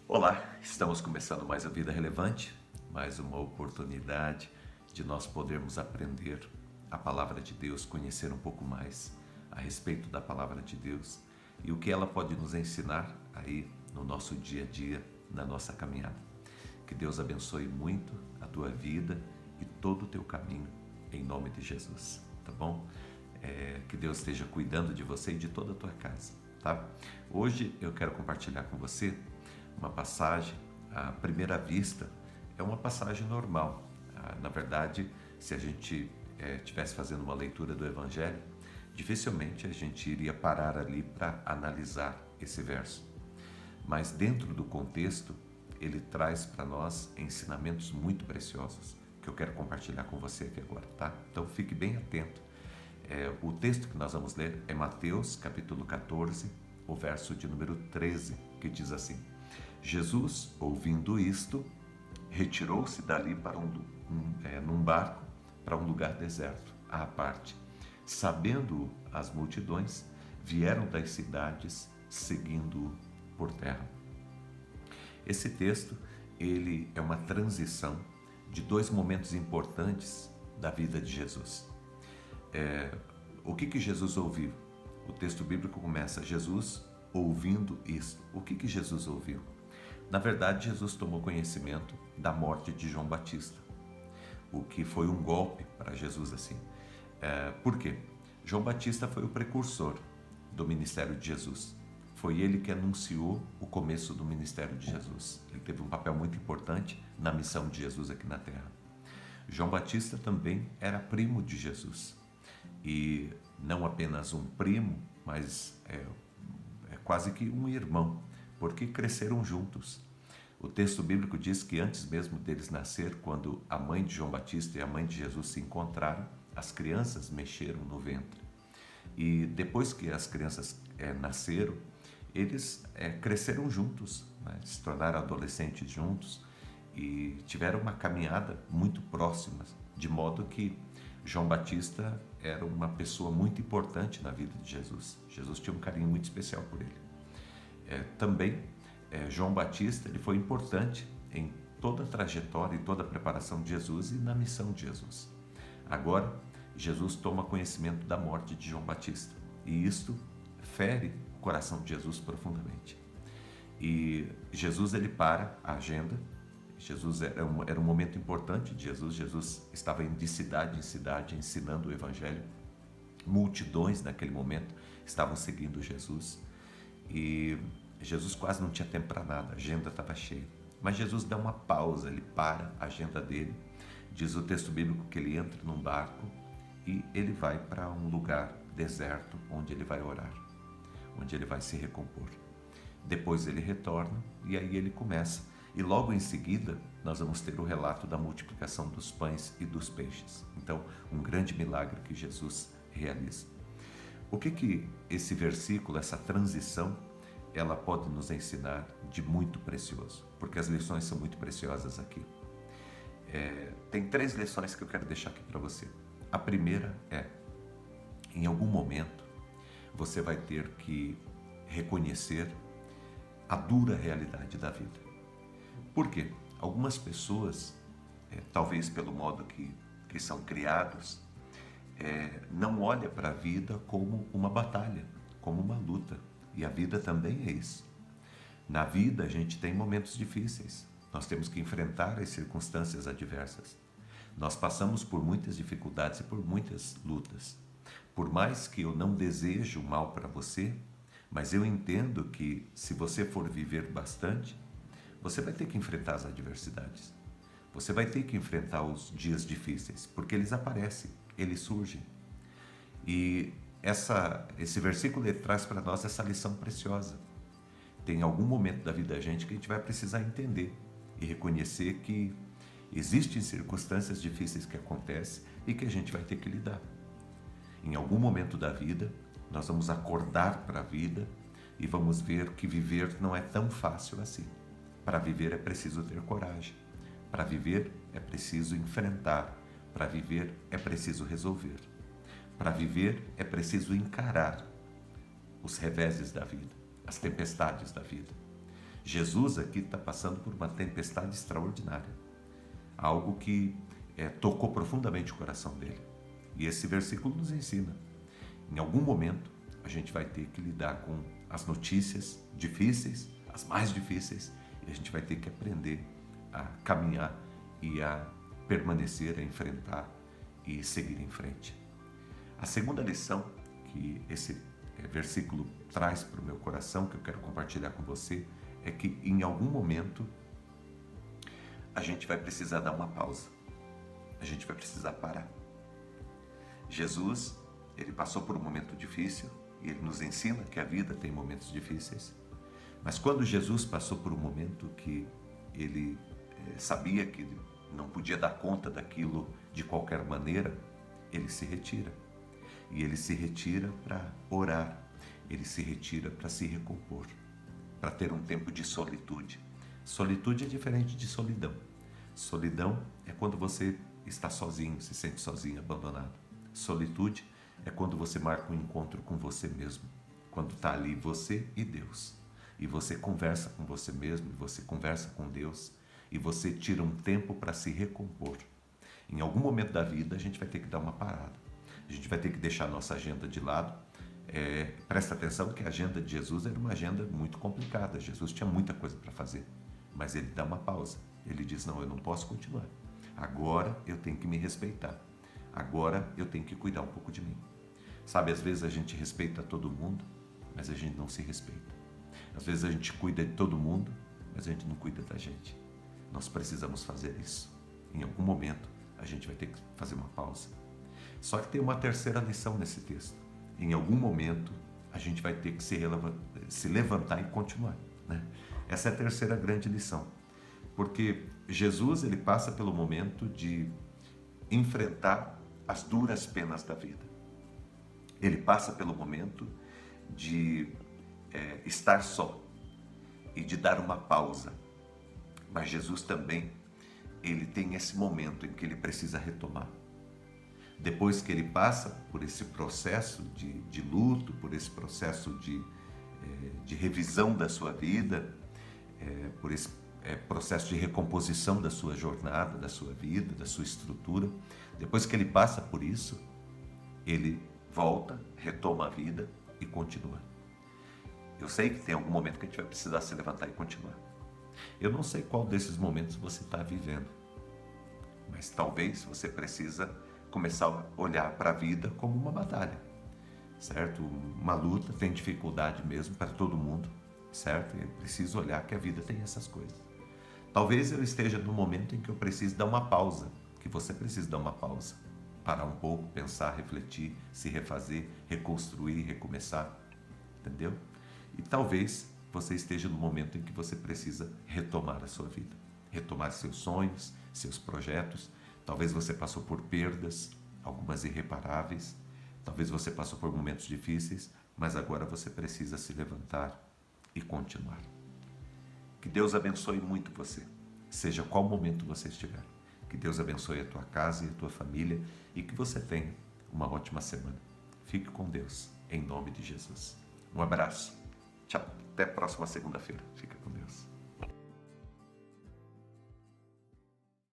Olá, estamos começando mais a Vida Relevante, mais uma oportunidade de nós podermos aprender a Palavra de Deus, conhecer um pouco mais a respeito da Palavra de Deus e o que ela pode nos ensinar aí no nosso dia a dia, na nossa caminhada. Que Deus abençoe muito a tua vida e todo o teu caminho, em nome de Jesus, tá bom? Que Deus esteja cuidando de você e de toda a tua casa, tá? Hoje eu quero compartilhar com você uma passagem, à primeira vista, é uma passagem normal. Na verdade, se a gente estivesse fazendo uma leitura do Evangelho, dificilmente a gente iria parar ali para analisar esse verso. Mas dentro do contexto, ele traz para nós ensinamentos muito preciosos, que eu quero compartilhar com você aqui agora, tá? Então fique bem atento. O texto que nós vamos ler é Mateus, capítulo 14, o verso de número 13, que diz assim: Jesus, ouvindo isto, retirou-se dali para num barco para um lugar deserto, à parte. Sabendo as multidões, vieram das cidades, seguindo-o por terra. Esse texto, ele é uma transição de dois momentos importantes da vida de Jesus. O que Jesus ouviu? O texto bíblico começa: Jesus ouvindo isso. O que Jesus ouviu? Na verdade, Jesus tomou conhecimento da morte de João Batista, o que foi um golpe para Jesus assim. Por quê? João Batista foi o precursor do ministério de Jesus. Foi ele que anunciou o começo do ministério de Jesus. Ele teve um papel muito importante na missão de Jesus aqui na terra. João Batista também era primo de Jesus. E não apenas um primo, mas é quase que um irmão, porque cresceram juntos. O texto bíblico diz que antes mesmo deles nascer, quando a mãe de João Batista e a mãe de Jesus se encontraram, as crianças mexeram no ventre. E depois que as crianças nasceram, eles cresceram juntos, né? Se tornaram adolescentes juntos e tiveram uma caminhada muito próxima, de modo que João Batista era uma pessoa muito importante na vida de Jesus. Jesus tinha um carinho muito especial por ele. Também João Batista ele foi importante em toda a trajetória e toda a preparação de Jesus e na missão de Jesus. Agora, Jesus toma conhecimento da morte de João Batista e isto fere o coração de Jesus profundamente. E Jesus ele para a agenda. Jesus era um momento importante de Jesus. Jesus estava indo de cidade em cidade ensinando o Evangelho. Multidões naquele momento estavam seguindo Jesus e Jesus quase não tinha tempo para nada, a agenda estava cheia. Mas Jesus dá uma pausa, ele para a agenda dele. Diz o texto bíblico que ele entra num barco e ele vai para um lugar deserto onde ele vai orar, onde ele vai se recompor. Depois ele retorna e aí ele começa. E logo em seguida nós vamos ter o relato da multiplicação dos pães e dos peixes. Então, um grande milagre que Jesus realiza. O que esse versículo, essa transição, ela pode nos ensinar de muito precioso? Porque as lições são muito preciosas aqui. Tem 3 lições que eu quero deixar aqui para você. A primeira é: em algum momento você vai ter que reconhecer a dura realidade da vida. Por quê? Algumas pessoas, talvez pelo modo que são criados, não olham para a vida como uma batalha, como uma luta. E a vida também é isso. Na vida a gente tem momentos difíceis. Nós temos que enfrentar as circunstâncias adversas. Nós passamos por muitas dificuldades e por muitas lutas. Por mais que eu não deseje o mal para você, mas eu entendo que se você for viver bastante, você vai ter que enfrentar as adversidades. Você vai ter que enfrentar os dias difíceis, porque eles aparecem, eles surgem. E esse versículo ele traz para nós essa lição preciosa. Tem algum momento da vida da gente que a gente vai precisar entender e reconhecer que existem circunstâncias difíceis que acontecem e que a gente vai ter que lidar. Em algum momento da vida, nós vamos acordar para a vida e vamos ver que viver não é tão fácil assim. Para viver é preciso ter coragem. Para viver é preciso enfrentar. Para viver é preciso resolver. Para viver é preciso encarar os reveses da vida, as tempestades da vida. Jesus aqui está passando por uma tempestade extraordinária, algo que tocou profundamente o coração dele. E esse versículo nos ensina, em algum momento a gente vai ter que lidar com as notícias difíceis, as mais difíceis, e a gente vai ter que aprender a caminhar e a permanecer, a enfrentar e seguir em frente. A segunda lição que esse versículo traz para o meu coração, que eu quero compartilhar com você, é que em algum momento a gente vai precisar dar uma pausa, a gente vai precisar parar. Jesus, ele passou por um momento difícil e ele nos ensina que a vida tem momentos difíceis, mas quando Jesus passou por um momento que ele sabia que não podia dar conta daquilo de qualquer maneira, ele se retira. E ele se retira para orar, ele se retira para se recompor, para ter um tempo de solitude. Solitude é diferente de solidão. Solidão é quando você está sozinho, se sente sozinho, abandonado. Solitude é quando você marca um encontro com você mesmo, quando está ali você e Deus. E você conversa com você mesmo, e você conversa com Deus, e você tira um tempo para se recompor. Em algum momento da vida a gente vai ter que dar uma parada. A gente vai ter que deixar a nossa agenda de lado. Presta atenção que a agenda de Jesus era uma agenda muito complicada. Jesus tinha muita coisa para fazer, mas ele dá uma pausa. Ele diz, não, eu não posso continuar. Agora eu tenho que me respeitar. Agora eu tenho que cuidar um pouco de mim. Sabe, às vezes a gente respeita todo mundo, mas a gente não se respeita. Às vezes a gente cuida de todo mundo, mas a gente não cuida da gente. Nós precisamos fazer isso. Em algum momento a gente vai ter que fazer uma pausa. Só que tem uma terceira lição nesse texto. Em algum momento a gente vai ter que se levantar e continuar, né? Essa é a terceira grande lição. Porque Jesus, ele passa pelo momento de enfrentar as duras penas da vida. Ele passa pelo momento de estar só e de dar uma pausa. Mas Jesus também, ele tem esse momento em que ele precisa retomar. Depois que ele passa por esse processo de luto, por esse processo de revisão da sua vida, por esse processo de recomposição da sua jornada, da sua vida, da sua estrutura, depois que ele passa por isso, ele volta, retoma a vida e continua. Eu sei que tem algum momento que a gente vai precisar se levantar e continuar. Eu não sei qual desses momentos você está vivendo, mas talvez você precisa começar a olhar para a vida como uma batalha, certo? Uma luta, tem dificuldade mesmo para todo mundo, certo? Eu preciso olhar que a vida tem essas coisas. Talvez eu esteja no momento em que eu preciso dar uma pausa, que você precisa dar uma pausa, parar um pouco, pensar, refletir, se refazer, reconstruir, recomeçar, entendeu? E talvez você esteja no momento em que você precisa retomar a sua vida, retomar seus sonhos, seus projetos. Talvez você passou por perdas, algumas irreparáveis. Talvez você passou por momentos difíceis, mas agora você precisa se levantar e continuar. Que Deus abençoe muito você, seja qual momento você estiver. Que Deus abençoe a tua casa e a tua família e que você tenha uma ótima semana. Fique com Deus, em nome de Jesus. Um abraço. Tchau. Até a próxima segunda-feira. Fica